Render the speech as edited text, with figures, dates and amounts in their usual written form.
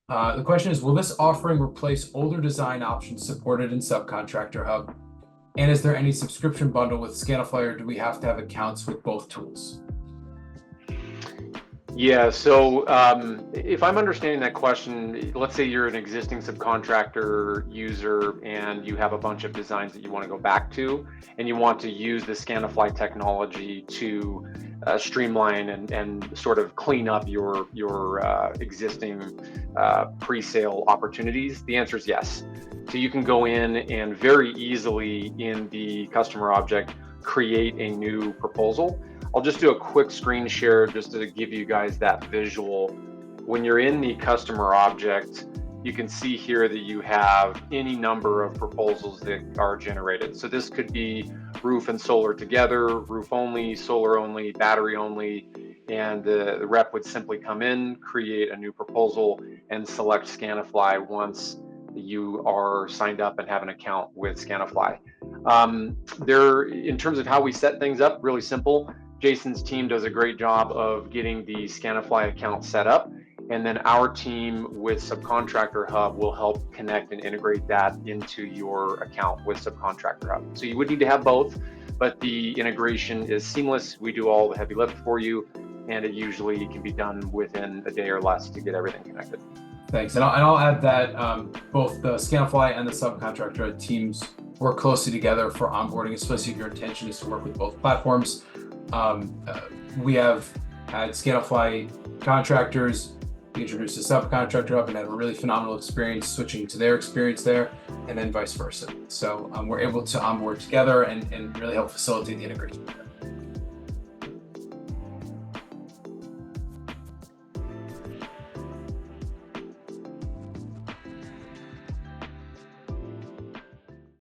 The question is, will this offering replace older design options supported in SubcontractorHub? And is there any subscription bundle with Scanifly, or do we have to have accounts with both tools? Yeah, so if I'm understanding that question, let's say you're an existing subcontractor user and you have a bunch of designs that you want to go back to, and you want to use the Scanifly technology to streamline and sort of clean up your existing pre-sale opportunities. The answer is yes. So you can go in and very easily in the customer object create a new proposal. I'll just do a quick screen share just to give you guys that visual. When you're in the customer object, you can see here that you have any number of proposals that are generated. So this could be roof and solar together, roof only, solar only, battery only, and the rep would simply come in, create a new proposal, and select Scanifly once you are signed up and have an account with Scanifly. In terms of how we set things up, really simple. Jason's team does a great job of getting the Scanifly account set up, and then our team with SubcontractorHub will help connect and integrate that into your account with SubcontractorHub. So you would need to have both, but the integration is seamless. We do all the heavy lift for you, and it usually can be done within a day or less to get everything connected. Thanks. And I'll add that both the Scanifly and the Subcontractor teams work closely together for onboarding, especially if your intention is to work with both platforms. We have had Scanifly contractors be introduced to SubcontractorHub and had a really phenomenal experience switching to their experience there, and then vice versa. So we're able to onboard together and really help facilitate the integration.